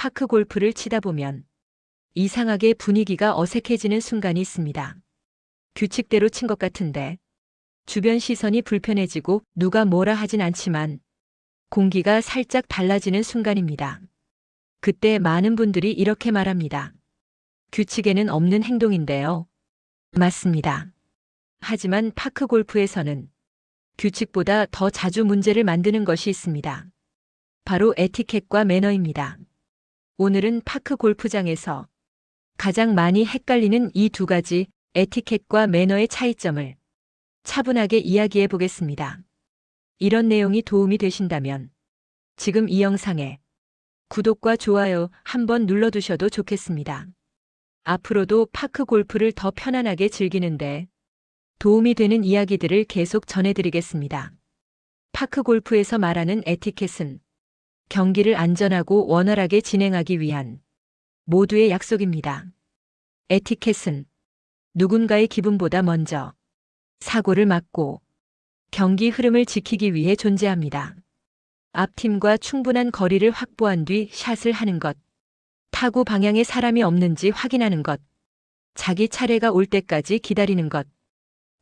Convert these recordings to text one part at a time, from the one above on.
파크 골프를 치다 보면 이상하게 분위기가 어색해지는 순간이 있습니다. 규칙대로 친 것 같은데 주변 시선이 불편해지고 누가 뭐라 하진 않지만 공기가 살짝 달라지는 순간입니다. 그때 많은 분들이 이렇게 말합니다. 규칙에는 없는 행동인데요. 맞습니다. 하지만 파크 골프에서는 규칙보다 더 자주 문제를 만드는 것이 있습니다. 바로 에티켓과 매너입니다. 오늘은 파크 골프장에서 가장 많이 헷갈리는 이 두 가지 에티켓과 매너의 차이점을 차분하게 이야기해 보겠습니다. 이런 내용이 도움이 되신다면 지금 이 영상에 구독과 좋아요 한번 눌러두셔도 좋겠습니다. 앞으로도 파크 골프를 더 편안하게 즐기는데 도움이 되는 이야기들을 계속 전해드리겠습니다. 파크 골프에서 말하는 에티켓은 경기를 안전하고 원활하게 진행하기 위한 모두의 약속입니다. 에티켓은 누군가의 기분보다 먼저 사고를 막고 경기 흐름을 지키기 위해 존재합니다. 앞팀과 충분한 거리를 확보한 뒤 샷을 하는 것, 타구 방향에 사람이 없는지 확인하는 것, 자기 차례가 올 때까지 기다리는 것,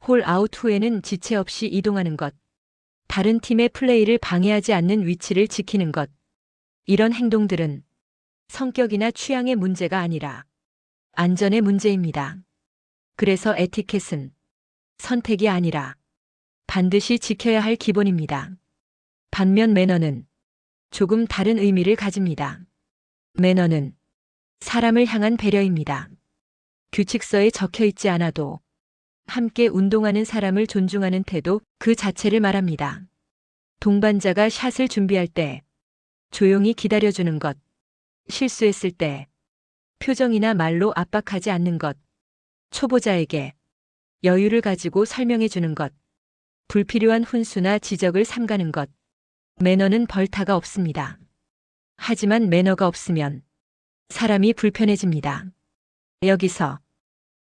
홀 아웃 후에는 지체 없이 이동하는 것, 다른 팀의 플레이를 방해하지 않는 위치를 지키는 것. 이런 행동들은 성격이나 취향의 문제가 아니라 안전의 문제입니다. 그래서 에티켓은 선택이 아니라 반드시 지켜야 할 기본입니다. 반면 매너는 조금 다른 의미를 가집니다. 매너는 사람을 향한 배려입니다. 규칙서에 적혀 있지 않아도 함께 운동하는 사람을 존중하는 태도 그 자체를 말합니다. 동반자가 샷을 준비할 때 조용히 기다려주는 것, 실수했을 때 표정이나 말로 압박하지 않는 것, 초보자에게 여유를 가지고 설명해 주는 것, 불필요한 훈수나 지적을 삼가는 것. 매너는 벌타가 없습니다. 하지만 매너가 없으면 사람이 불편해집니다. 여기서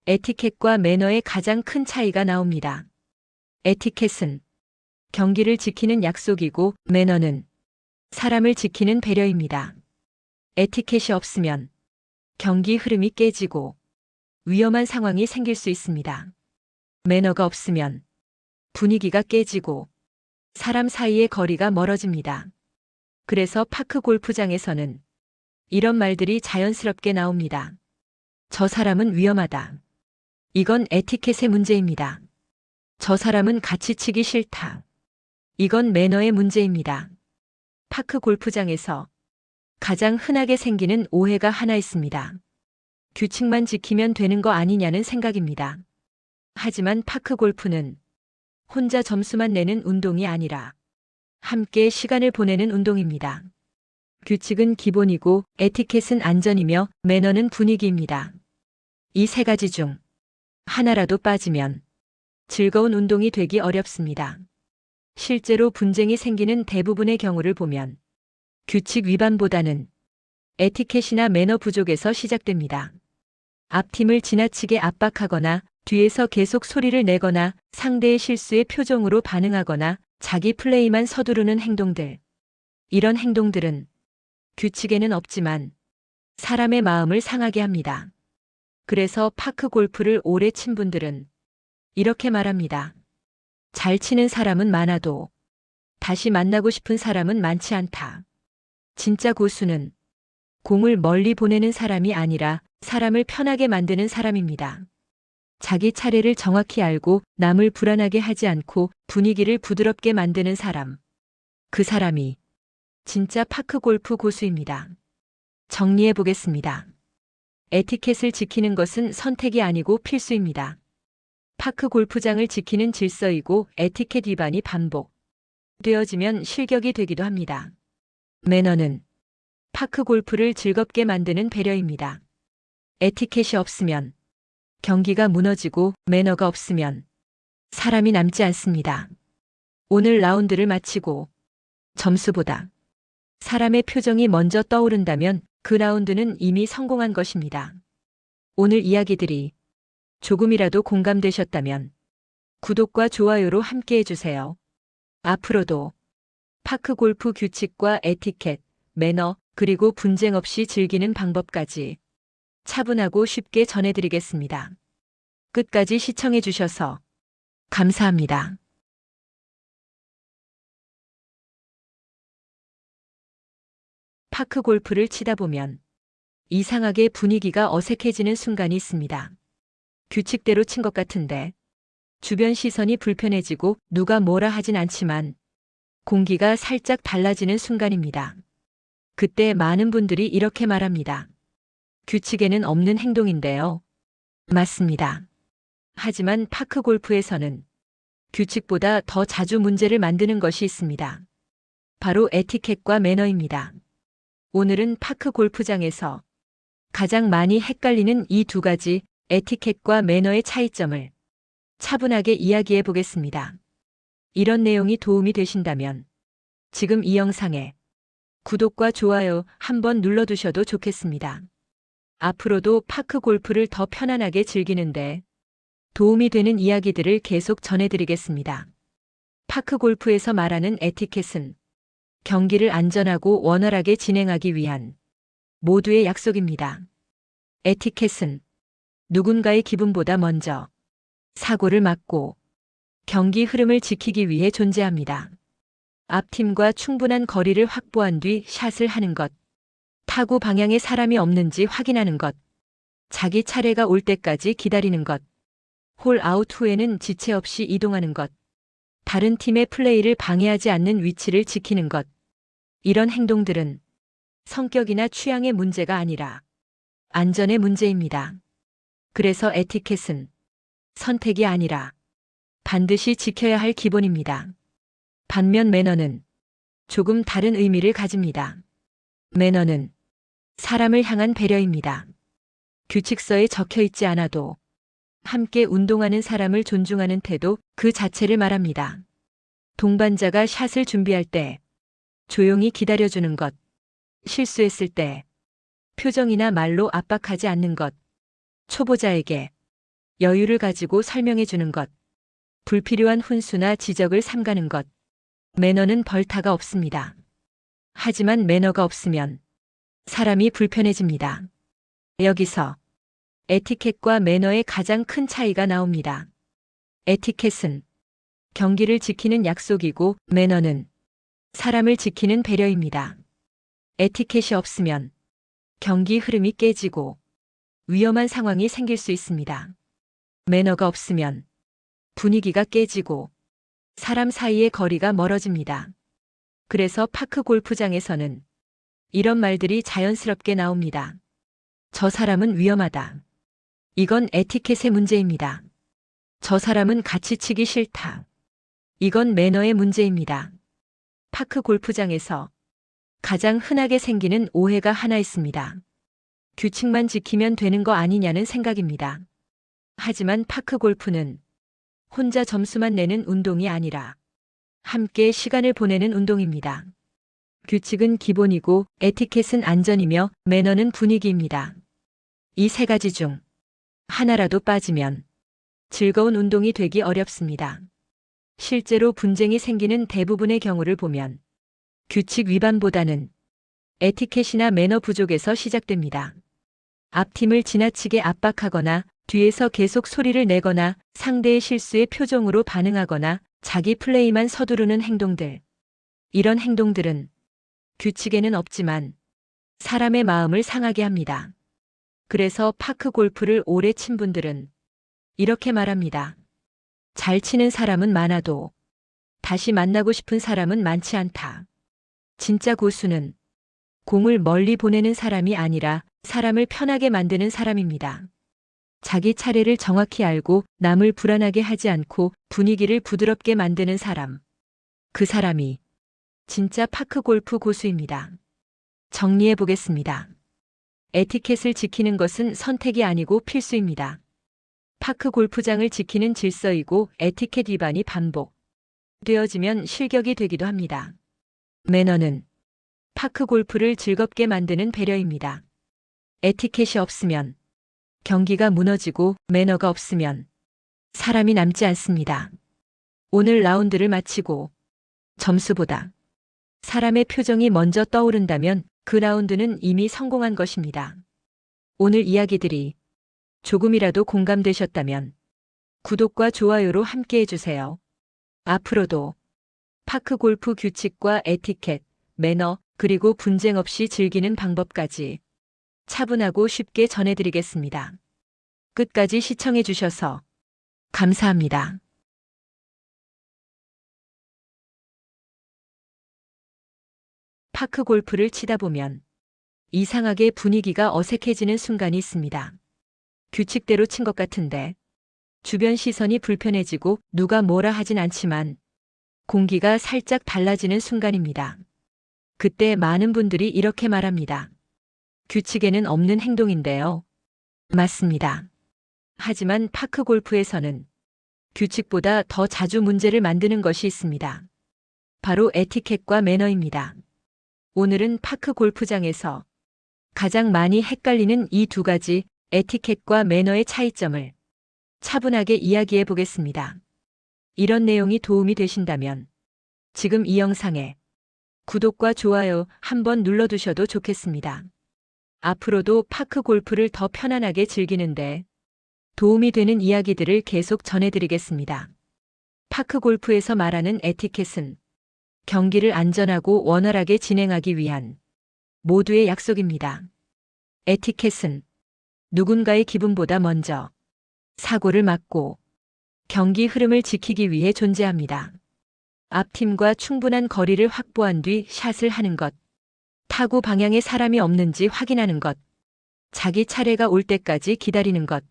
에티켓과 매너의 가장 큰 차이가 나옵니다. 에티켓은 경기를 지키는 약속이고 매너는 사람을 지키는 배려입니다. 에티켓이 없으면 경기 흐름이 깨지고 위험한 상황이 생길 수 있습니다. 매너가 없으면 분위기가 깨지고 사람 사이의 거리가 멀어집니다. 그래서 파크 골프장에서는 이런 말들이 자연스럽게 나옵니다. 저 사람은 위험하다. 이건 에티켓의 문제입니다. 저 사람은 같이 치기 싫다. 이건 매너의 문제입니다. 파크 골프장에서 가장 흔하게 생기는 오해가 하나 있습니다. 규칙만 지키면 되는 거 아니냐는 생각입니다. 하지만 파크 골프는 혼자 점수만 내는 운동이 아니라 함께 시간을 보내는 운동입니다. 규칙은 기본이고 에티켓은 안전이며 매너는 분위기입니다. 이 세 가지 중 하나라도 빠지면 즐거운 운동이 되기 어렵습니다. 실제로 분쟁이 생기는 대부분의 경우를 보면 규칙 위반보다는 에티켓이나 매너 부족에서 시작됩니다. 앞팀을 지나치게 압박하거나 뒤에서 계속 소리를 내거나 상대의 실수에 표정으로 반응하거나 자기 플레이만 서두르는 행동들. 이런 행동들은 규칙에는 없지만 사람의 마음을 상하게 합니다. 그래서 파크 골프를 오래 친 분들은 이렇게 말합니다. 잘 치는 사람은 많아도 다시 만나고 싶은 사람은 많지 않다. 진짜 고수는 공을 멀리 보내는 사람이 아니라 사람을 편하게 만드는 사람입니다. 자기 차례를 정확히 알고 남을 불안하게 하지 않고 분위기를 부드럽게 만드는 사람. 그 사람이 진짜 파크 골프 고수입니다. 정리해 보겠습니다. 에티켓을 지키는 것은 선택이 아니고 필수입니다. 파크 골프장을 지키는 질서이고 에티켓 위반이 반복되어지면 실격이 되기도 합니다. 매너는 파크 골프를 즐겁게 만드는 배려입니다. 에티켓이 없으면 경기가 무너지고 매너가 없으면 사람이 남지 않습니다. 오늘 라운드를 마치고 점수보다 사람의 표정이 먼저 떠오른다면 그 라운드는 이미 성공한 것입니다. 오늘 이야기들이 조금이라도 공감되셨다면 구독과 좋아요로 함께 해주세요. 앞으로도 파크 골프 규칙과 에티켓, 매너, 그리고 분쟁 없이 즐기는 방법까지 차분하고 쉽게 전해드리겠습니다. 끝까지 시청해 주셔서 감사합니다. 파크 골프를 치다 보면 이상하게 분위기가 어색해지는 순간이 있습니다. 규칙대로 친 것 같은데 주변 시선이 불편해지고 누가 뭐라 하진 않지만 공기가 살짝 달라지는 순간입니다. 그때 많은 분들이 이렇게 말합니다. 규칙에는 없는 행동인데요. 맞습니다. 하지만 파크 골프에서는 규칙보다 더 자주 문제를 만드는 것이 있습니다. 바로 에티켓과 매너입니다. 오늘은 파크 골프장에서 가장 많이 헷갈리는 이 두 가지 에티켓과 매너의 차이점을 차분하게 이야기해 보겠습니다. 이런 내용이 도움이 되신다면 지금 이 영상에 구독과 좋아요 한번 눌러두셔도 좋겠습니다. 앞으로도 파크 골프를 더 편안하게 즐기는데 도움이 되는 이야기들을 계속 전해드리겠습니다. 파크 골프에서 말하는 에티켓은 경기를 안전하고 원활하게 진행하기 위한 모두의 약속입니다. 에티켓은 누군가의 기분보다 먼저 사고를 막고 경기 흐름을 지키기 위해 존재합니다. 앞팀과 충분한 거리를 확보한 뒤 샷을 하는 것, 타구 방향에 사람이 없는지 확인하는 것, 자기 차례가 올 때까지 기다리는 것, 홀 아웃 후에는 지체 없이 이동하는 것, 다른 팀의 플레이를 방해하지 않는 위치를 지키는 것. 이런 행동들은 성격이나 취향의 문제가 아니라 안전의 문제입니다. 그래서 에티켓은 선택이 아니라 반드시 지켜야 할 기본입니다. 반면 매너는 조금 다른 의미를 가집니다. 매너는 사람을 향한 배려입니다. 규칙서에 적혀 있지 않아도 함께 운동하는 사람을 존중하는 태도 그 자체를 말합니다. 동반자가 샷을 준비할 때 조용히 기다려주는 것, 실수했을 때 표정이나 말로 압박하지 않는 것, 초보자에게 여유를 가지고 설명해 주는 것, 불필요한 훈수나 지적을 삼가는 것. 매너는 벌타가 없습니다. 하지만 매너가 없으면 사람이 불편해집니다. 여기서 에티켓과 매너의 가장 큰 차이가 나옵니다. 에티켓은 경기를 지키는 약속이고 매너는 사람을 지키는 배려입니다. 에티켓이 없으면 경기 흐름이 깨지고 위험한 상황이 생길 수 있습니다. 매너가 없으면 분위기가 깨지고 사람 사이의 거리가 멀어집니다. 그래서 파크 골프장에서는 이런 말들이 자연스럽게 나옵니다. 저 사람은 위험하다. 이건 에티켓의 문제입니다. 저 사람은 같이 치기 싫다. 이건 매너의 문제입니다. 파크 골프장에서 가장 흔하게 생기는 오해가 하나 있습니다. 규칙만 지키면 되는 거 아니냐는 생각입니다. 하지만 파크 골프는 혼자 점수만 내는 운동이 아니라 함께 시간을 보내는 운동입니다. 규칙은 기본이고 에티켓은 안전이며 매너는 분위기입니다. 이 세 가지 중 하나라도 빠지면 즐거운 운동이 되기 어렵습니다. 실제로 분쟁이 생기는 대부분의 경우를 보면 규칙 위반보다는 에티켓이나 매너 부족에서 시작됩니다. 앞팀을 지나치게 압박하거나 뒤에서 계속 소리를 내거나 상대의 실수에 표정으로 반응하거나 자기 플레이만 서두르는 행동들. 이런 행동들은 규칙에는 없지만 사람의 마음을 상하게 합니다. 그래서 파크 골프를 오래 친 분들은 이렇게 말합니다. 잘 치는 사람은 많아도 다시 만나고 싶은 사람은 많지 않다. 진짜 고수는 공을 멀리 보내는 사람이 아니라 사람을 편하게 만드는 사람입니다. 자기 차례를 정확히 알고 남을 불안하게 하지 않고 분위기를 부드럽게 만드는 사람. 그 사람이 진짜 파크 골프 고수입니다. 정리해 보겠습니다. 에티켓을 지키는 것은 선택이 아니고 필수입니다. 파크 골프장을 지키는 질서이고 에티켓 위반이 반복되어지면 실격이 되기도 합니다. 매너는 파크 골프를 즐겁게 만드는 배려입니다. 에티켓이 없으면 경기가 무너지고 매너가 없으면 사람이 남지 않습니다. 오늘 라운드를 마치고 점수보다 사람의 표정이 먼저 떠오른다면 그 라운드는 이미 성공한 것입니다. 오늘 이야기들이 조금이라도 공감되셨다면 구독과 좋아요로 함께 해주세요. 앞으로도 파크 골프 규칙과 에티켓, 매너, 그리고 분쟁 없이 즐기는 방법까지 차분하고 쉽게 전해드리겠습니다. 끝까지 시청해주셔서 감사합니다. 파크 골프를 치다 보면 이상하게 분위기가 어색해지는 순간이 있습니다. 규칙대로 친 것 같은데 주변 시선이 불편해지고 누가 뭐라 하진 않지만 공기가 살짝 달라지는 순간입니다. 그때 많은 분들이 이렇게 말합니다. 규칙에는 없는 행동인데요. 맞습니다. 하지만 파크 골프에서는 규칙보다 더 자주 문제를 만드는 것이 있습니다. 바로 에티켓과 매너입니다. 오늘은 파크 골프장에서 가장 많이 헷갈리는 이 두 가지 에티켓과 매너의 차이점을 차분하게 이야기해 보겠습니다. 이런 내용이 도움이 되신다면 지금 이 영상에 구독과 좋아요 한번 눌러두셔도 좋겠습니다. 앞으로도 파크 골프를 더 편안하게 즐기는데 도움이 되는 이야기들을 계속 전해드리겠습니다. 파크 골프에서 말하는 에티켓은 경기를 안전하고 원활하게 진행하기 위한 모두의 약속입니다. 에티켓은 누군가의 기분보다 먼저 사고를 막고 경기 흐름을 지키기 위해 존재합니다. 앞팀과 충분한 거리를 확보한 뒤 샷을 하는 것, 타구 방향에 사람이 없는지 확인하는 것, 자기 차례가 올 때까지 기다리는 것,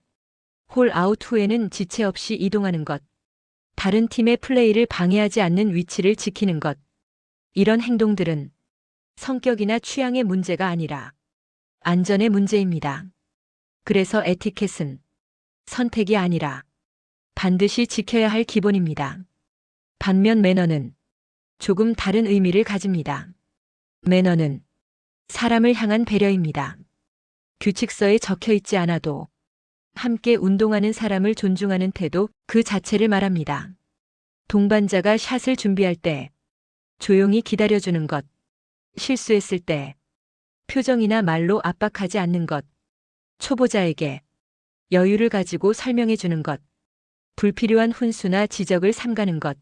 홀 아웃 후에는 지체 없이 이동하는 것, 다른 팀의 플레이를 방해하지 않는 위치를 지키는 것. 이런 행동들은 성격이나 취향의 문제가 아니라 안전의 문제입니다. 그래서 에티켓은 선택이 아니라 반드시 지켜야 할 기본입니다. 반면 매너는 조금 다른 의미를 가집니다. 매너는 사람을 향한 배려입니다. 규칙서에 적혀 있지 않아도 함께 운동하는 사람을 존중하는 태도 그 자체를 말합니다. 동반자가 샷을 준비할 때 조용히 기다려주는 것, 실수했을 때 표정이나 말로 압박하지 않는 것, 초보자에게 여유를 가지고 설명해 주는 것, 불필요한 훈수나 지적을 삼가는 것.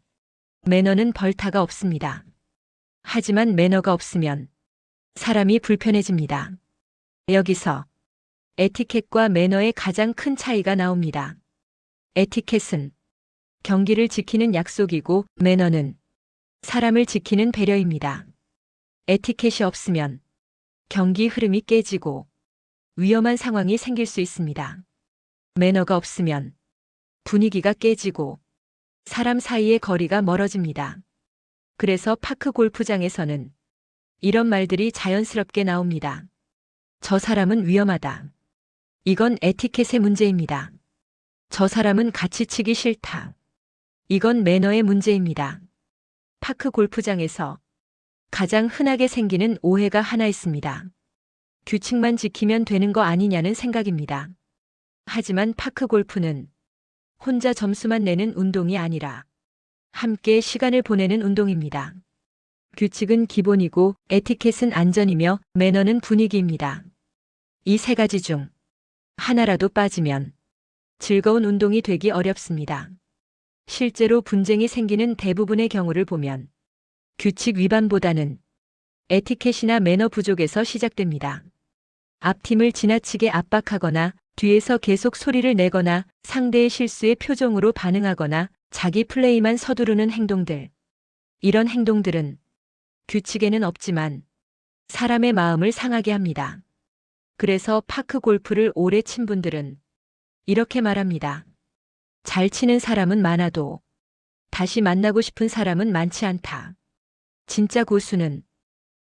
매너는 벌타가 없습니다. 하지만 매너가 없으면 사람이 불편해집니다. 여기서 에티켓과 매너의 가장 큰 차이가 나옵니다. 에티켓은 경기를 지키는 약속이고 매너는 사람을 지키는 배려입니다. 에티켓이 없으면 경기 흐름이 깨지고 위험한 상황이 생길 수 있습니다. 매너가 없으면 분위기가 깨지고 사람 사이의 거리가 멀어집니다. 그래서 파크 골프장에서는 이런 말들이 자연스럽게 나옵니다. 저 사람은 위험하다. 이건 에티켓의 문제입니다. 저 사람은 같이 치기 싫다. 이건 매너의 문제입니다. 파크 골프장에서 가장 흔하게 생기는 오해가 하나 있습니다. 규칙만 지키면 되는 거 아니냐는 생각입니다. 하지만 파크 골프는 혼자 점수만 내는 운동이 아니라 함께 시간을 보내는 운동입니다. 규칙은 기본이고 에티켓은 안전이며 매너는 분위기입니다. 이 세 가지 중 하나라도 빠지면 즐거운 운동이 되기 어렵습니다. 실제로 분쟁이 생기는 대부분의 경우를 보면 규칙 위반보다는 에티켓이나 매너 부족에서 시작됩니다. 앞팀을 지나치게 압박하거나 뒤에서 계속 소리를 내거나 상대의 실수에 표정으로 반응하거나 자기 플레이만 서두르는 행동들. 이런 행동들은 규칙에는 없지만 사람의 마음을 상하게 합니다. 그래서 파크 골프를 오래 친 분들은 이렇게 말합니다. 잘 치는 사람은 많아도 다시 만나고 싶은 사람은 많지 않다. 진짜 고수는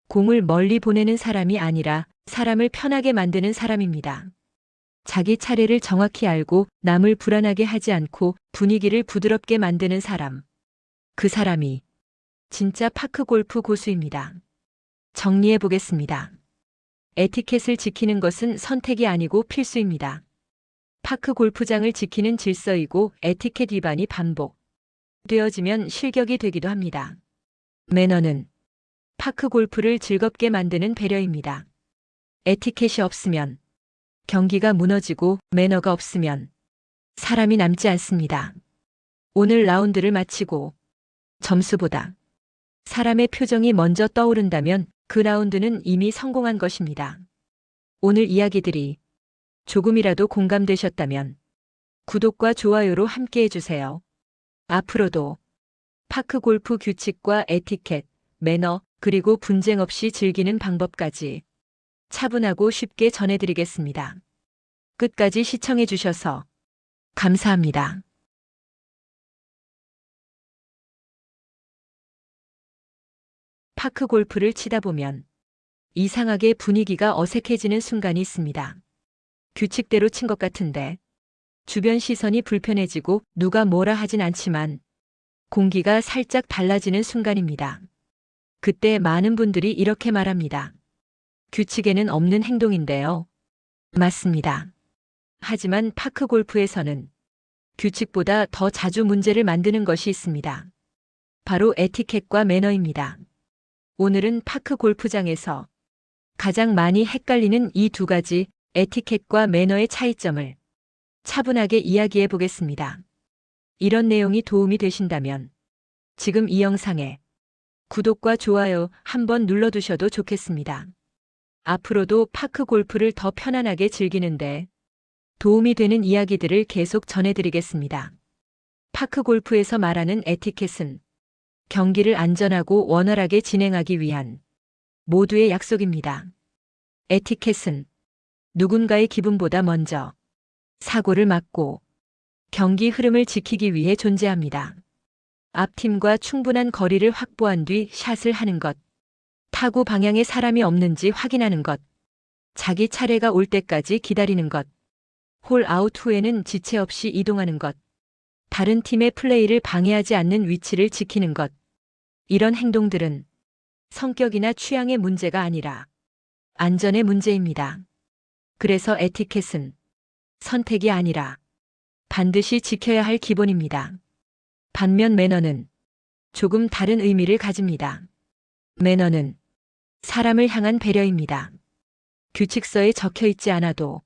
공을 멀리 보내는 사람이 아니라 사람을 편하게 만드는 사람입니다. 자기 차례를 정확히 알고 남을 불안하게 하지 않고 분위기를 부드럽게 만드는 사람. 그 사람이 진짜 파크 골프 고수입니다. 정리해 보겠습니다. 에티켓을 지키는 것은 선택이 아니고 필수입니다. 파크 골프장을 지키는 질서이고 에티켓 위반이 반복되어지면 실격이 되기도 합니다. 매너는 파크 골프를 즐겁게 만드는 배려입니다. 에티켓이 없으면 경기가 무너지고 매너가 없으면 사람이 남지 않습니다. 오늘 라운드를 마치고 점수보다 사람의 표정이 먼저 떠오른다면 그 라운드는 이미 성공한 것입니다. 오늘 이야기들이 조금이라도 공감되셨다면 구독과 좋아요로 함께 해주세요. 앞으로도 파크 골프 규칙과 에티켓, 매너, 그리고 분쟁 없이 즐기는 방법까지 차분하고 쉽게 전해드리겠습니다. 끝까지 시청해주셔서 감사합니다. 파크 골프를 치다 보면 이상하게 분위기가 어색해지는 순간이 있습니다. 규칙대로 친 것 같은데 주변 시선이 불편해지고 누가 뭐라 하진 않지만 공기가 살짝 달라지는 순간입니다. 그때 많은 분들이 이렇게 말합니다. 규칙에는 없는 행동인데요. 맞습니다. 하지만 파크 골프에서는 규칙보다 더 자주 문제를 만드는 것이 있습니다. 바로 에티켓과 매너입니다. 오늘은 파크 골프장에서 가장 많이 헷갈리는 이 두 가지 에티켓과 매너의 차이점을 차분하게 이야기해 보겠습니다. 이런 내용이 도움이 되신다면 지금 이 영상에 구독과 좋아요 한번 눌러두셔도 좋겠습니다. 앞으로도 파크 골프를 더 편안하게 즐기는데 도움이 되는 이야기들을 계속 전해드리겠습니다. 파크 골프에서 말하는 에티켓은 경기를 안전하고 원활하게 진행하기 위한 모두의 약속입니다. 에티켓은 누군가의 기분보다 먼저 사고를 막고 경기 흐름을 지키기 위해 존재합니다. 앞팀과 충분한 거리를 확보한 뒤 샷을 하는 것, 타구 방향에 사람이 없는지 확인하는 것, 자기 차례가 올 때까지 기다리는 것, 홀 아웃 후에는 지체 없이 이동하는 것, 다른 팀의 플레이를 방해하지 않는 위치를 지키는 것. 이런 행동들은 성격이나 취향의 문제가 아니라 안전의 문제입니다. 그래서 에티켓은 선택이 아니라 반드시 지켜야 할 기본입니다. 반면 매너는 조금 다른 의미를 가집니다. 매너는 사람을 향한 배려입니다. 규칙서에 적혀 있지 않아도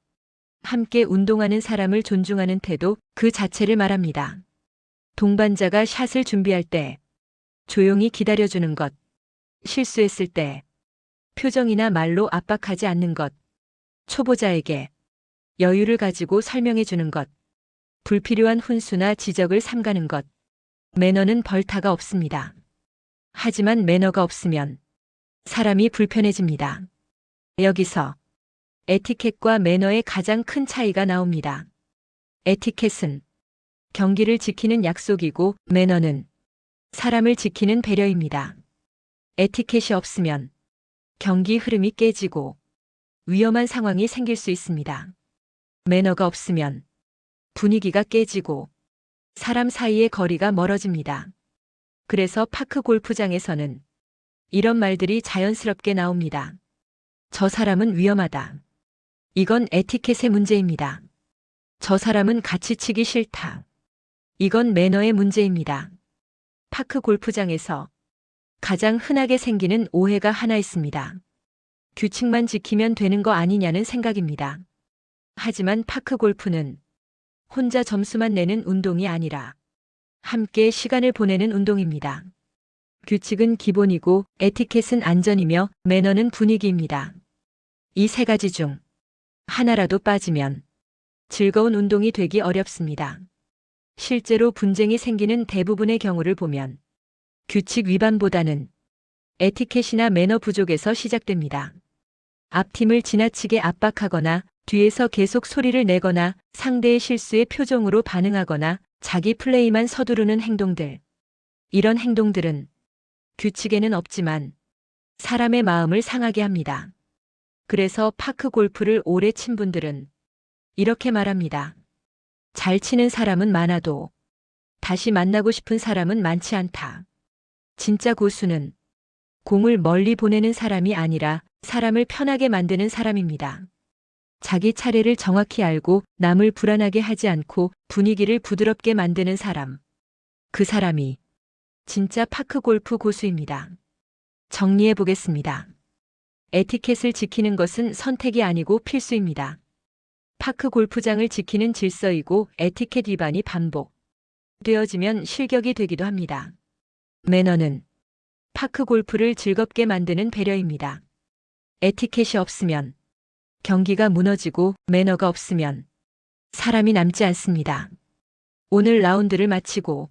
함께 운동하는 사람을 존중하는 태도 그 자체를 말합니다. 동반자가 샷을 준비할 때 조용히 기다려주는 것, 실수했을 때 표정이나 말로 압박하지 않는 것, 초보자에게 여유를 가지고 설명해 주는 것, 불필요한 훈수나 지적을 삼가는 것. 매너는 벌타가 없습니다. 하지만 매너가 없으면 사람이 불편해집니다. 여기서 에티켓과 매너의 가장 큰 차이가 나옵니다. 에티켓은 경기를 지키는 약속이고 매너는 사람을 지키는 배려입니다. 에티켓이 없으면 경기 흐름이 깨지고 위험한 상황이 생길 수 있습니다. 매너가 없으면 분위기가 깨지고 사람 사이의 거리가 멀어집니다. 그래서 파크 골프장에서는 이런 말들이 자연스럽게 나옵니다. 저 사람은 위험하다. 이건 에티켓의 문제입니다. 저 사람은 같이 치기 싫다. 이건 매너의 문제입니다. 파크 골프장에서 가장 흔하게 생기는 오해가 하나 있습니다. 규칙만 지키면 되는 거 아니냐는 생각입니다. 하지만 파크 골프는 혼자 점수만 내는 운동이 아니라 함께 시간을 보내는 운동입니다. 규칙은 기본이고 에티켓은 안전이며 매너는 분위기입니다. 이 세 가지 중 하나라도 빠지면 즐거운 운동이 되기 어렵습니다. 실제로 분쟁이 생기는 대부분의 경우를 보면 규칙 위반보다는 에티켓이나 매너 부족에서 시작됩니다. 앞팀을 지나치게 압박하거나 뒤에서 계속 소리를 내거나 상대의 실수에 표정으로 반응하거나 자기 플레이만 서두르는 행동들. 이런 행동들은 규칙에는 없지만 사람의 마음을 상하게 합니다. 그래서 파크 골프를 오래 친 분들은 이렇게 말합니다. 잘 치는 사람은 많아도 다시 만나고 싶은 사람은 많지 않다. 진짜 고수는 공을 멀리 보내는 사람이 아니라 사람을 편하게 만드는 사람입니다. 자기 차례를 정확히 알고 남을 불안하게 하지 않고 분위기를 부드럽게 만드는 사람. 그 사람이 진짜 파크 골프 고수입니다. 정리해 보겠습니다. 에티켓을 지키는 것은 선택이 아니고 필수입니다. 파크 골프장을 지키는 질서이고 에티켓 위반이 반복되어지면 실격이 되기도 합니다. 매너는 파크 골프를 즐겁게 만드는 배려입니다. 에티켓이 없으면 경기가 무너지고 매너가 없으면 사람이 남지 않습니다. 오늘 라운드를 마치고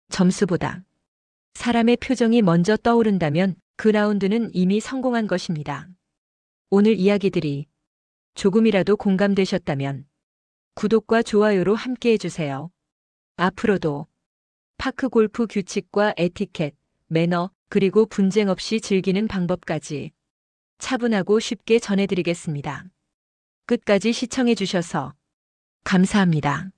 점수보다 사람의 표정이 먼저 떠오른다면 그 라운드는 이미 성공한 것입니다. 오늘 이야기들이 조금이라도 공감되셨다면 구독과 좋아요로 함께 해주세요. 앞으로도 파크 골프 규칙과 에티켓, 매너, 그리고 분쟁 없이 즐기는 방법까지 차분하고 쉽게 전해드리겠습니다. 끝까지 시청해주셔서 감사합니다.